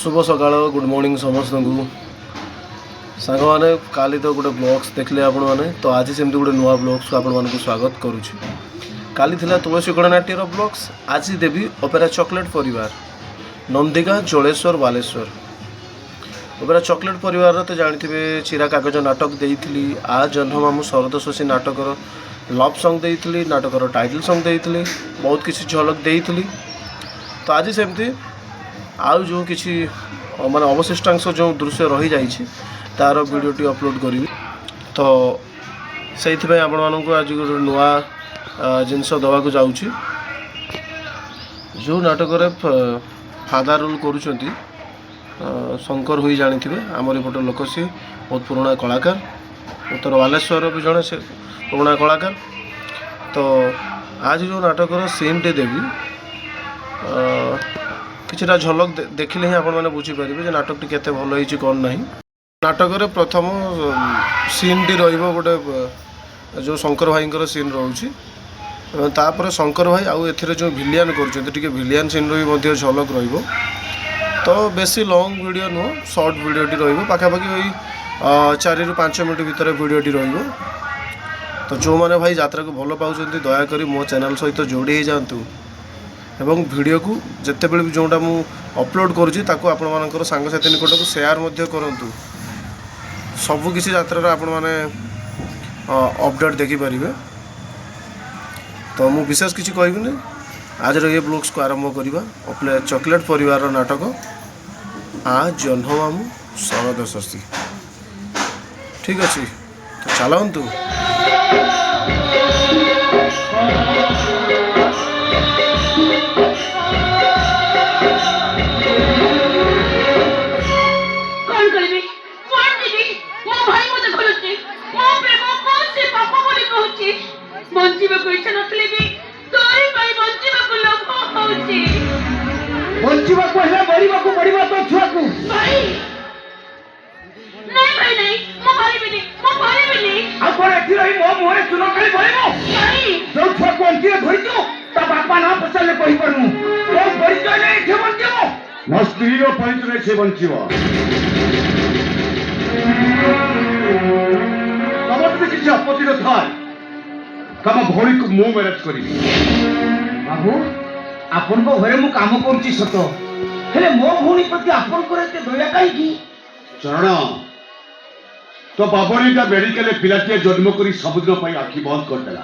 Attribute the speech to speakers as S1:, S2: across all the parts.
S1: शुभ सकाळ good morning समस्त को सांग मैंने काली तो गोटे ब्लॉग्स देखले आपण मैंने तो आज सेमती गोटे नुआ ब्लॉग्स को आपण मानक स्वागत करुच्ची। काली थिला तुलसी गणनाट्यर ब्लॉग्स, आज देवी ओपेरा चॉकलेट परिवार नंदिका जलेश्वर बालेश्वर। ओपेरा चॉकलेट परिवार तो जानते चिरा कागज नाटक देइथिली, आ जन्म मामू शरद शशी नाटकर लव सॉन्ग देइथिली, नाटकर टाइटल सॉन्ग देइथिली, बहुत किसी झलक देइथिली। तो आज सेमती आउ जो किसी माने अवशिष्टांश जो दृश्य रही जाइए तार वीडियोटी अपलोड करी। तो से आपण मानक आज गोटे नुआ जिनस दवा को जाऊँगी। जो नाटक फादर रोल करुँच शंकर हुई जानी आमर एपट लोक सी बहुत पुराणा कलाकार, उत्तर बालेश्वर भी जड़े से पुराणा कलाकार। तो आज जो नाटकर सीन टे देवी किछटा झलक देखिले ही आपण माने बुझीपारे जे नाटकटी केते भल होईछि कौन नहीं। नाटक प्रथम सीन टी रहिबो गोटे जो शंकर भाई सीन रोचे, तापर शंकर भाई आउ एथिरे जो भिलियन करछन्ते टिके भिलियन सीन रो भी झलक रहिबो। तो बेसी लॉन्ग वीडियो नुह, शॉर्ट वीडियोटी रहिबो, पाखापाखि 4 ରୁ 5 मिनट भितर वीडियोटी रहिबो। तो जो माने भाई यात्रा को भल पाउछन्ते दयाकरी मो चैनल सहित जोड़ी हो जातु एवं वीडियो को जिते बड़े भी जोटा मु अपलोड करुँची ताको आपण मानकर सांगसाथी निकट को शेयर मध्य करंतु। सबु किसी यात्रा आपण माने अपडेट देखि परिबे। तो मु विशेष किसी कहबिनी, आज ये ब्लॉग्स को आरंभ करिबा अपने चॉकलेट परिवार नाटक आ जन्म मामू शरद शशी। ठीक अच्छे, तो चलतु।
S2: आपत्ति न था तम भौरी को मु मैनेज करी।
S3: बाबू आपन को घरे मु काम करछि सत, हेले मो भौनी प्रति आपन को एते दया काई की?
S2: चरण तो बाबरीटा मेडिकल पिलाटिया जन्म करी सबुदिन पई आखि बंद कर देला।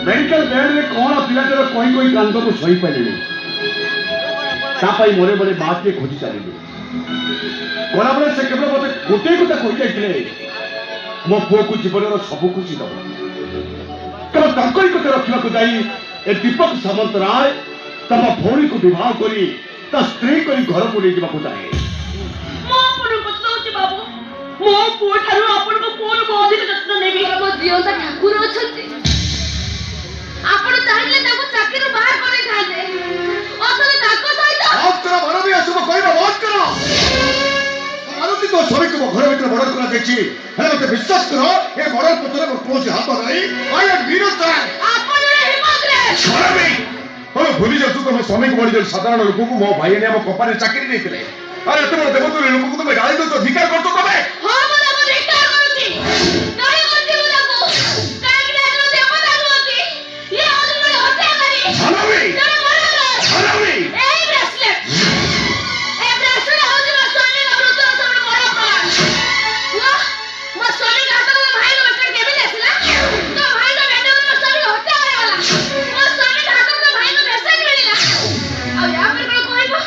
S2: मेडिकल बेड में कौन पिलाटर कोई कोई कांद को सही पाइले तापाई मोरे मोरे बात के खोजी चलिले। कोना बले से केवल मते गोटे गोटे कहि जाइले मो पुओ को जीवन सब खुशी दब। केवल तंकरी को रखा को जाई ए दीपक सामंतराय तम भौरी को विवाह करी ता स्त्री करी घर को ले जीवा को चाहे।
S4: मो अपन को सोची बाबू, मो पुओ थारु अपन को कोन को अधिक जत्न नेबी। मो जीवता ठाकुर अछते, आपण चाहिले ताको चाकरी बाहर करे थाते अतले ताको सहित
S2: बात करो भर भी असब कहबा बात करो। आरती तो सभी को घर भीतर बड़ करा देखि हे मते विश्वास करो ए बड़ पुत्र को कोसी हाथ नहीं आई एम विरोध
S4: आपण रे हिम्मत रे
S2: छरबे तो भूली जातु तो स्वामी को बड़ी जो साधारण लोक को मो भाई ने हम कंपनी चाकरी देथिले। अरे एते बड़ देवतो लोक को तुम गाली दो तो धिकार करतो तबे।
S4: हां मने मो धिकार करूची गाली करती मुला को काहे कि आज देवता होती ये आज मेरे हत्या करी
S2: छरबे
S4: छरबे ए ब्रेसलेट आज ना सोनी का वृद्ध सब बड़ा प्राण वाह मो सोनी का हाथ में भाई ब्रेसलेट केबे लेथिला तो भाई का बेटे मो सोनी को हत्या करे वाला मो सोनी का हाथ में भाई को ब्रेसलेट मिलिला अब या फिर कोई कहबो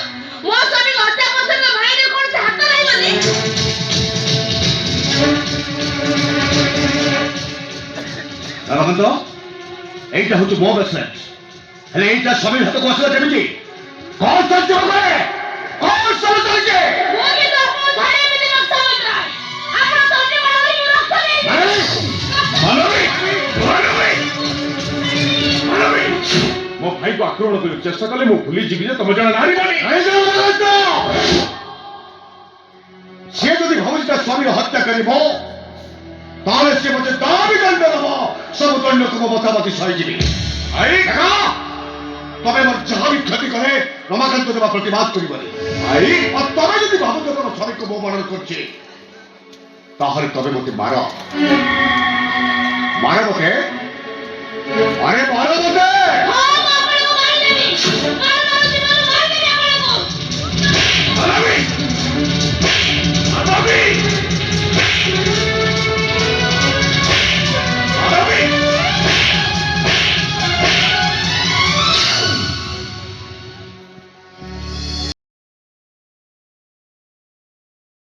S4: मो सोनी को हत्या करते तो भाई ने कोन से हाथ नहीं बनी।
S2: तो এইটা হচ্ছে মো ব্রেসলেট হেলে এইটা সবই হাতে কসলা দেবি कौन सा जोग है कौन समझ रहे
S4: वो भी तो अपने थाने में दिन समझ रहा है अपना सोने वाला भी रास्ता नहीं
S2: मो भाई को आक्रमण कर चेष्टा कले मो भूली जीवी जे तुम जण नारी बनी से यदि भावुची ता स्वामी हत्या करिबो ताले से मते दाबी दंड देबो सब दंड को बता बाकी सही जीवी आई देखा তবে মোর যাহা বি ক্ষতি করে রমাকান্ত দেবা প্রতিবাদ করিবারে ভাই আর তবে যদি ভাবো যে কোনো স্বামীকে বউ মরণ করছে তাহলে তবে মতে মার মতে আরে মার মতে
S4: ହଁ ମୁଁ ଆପଣଙ୍କୁ ମାରିଦେବି।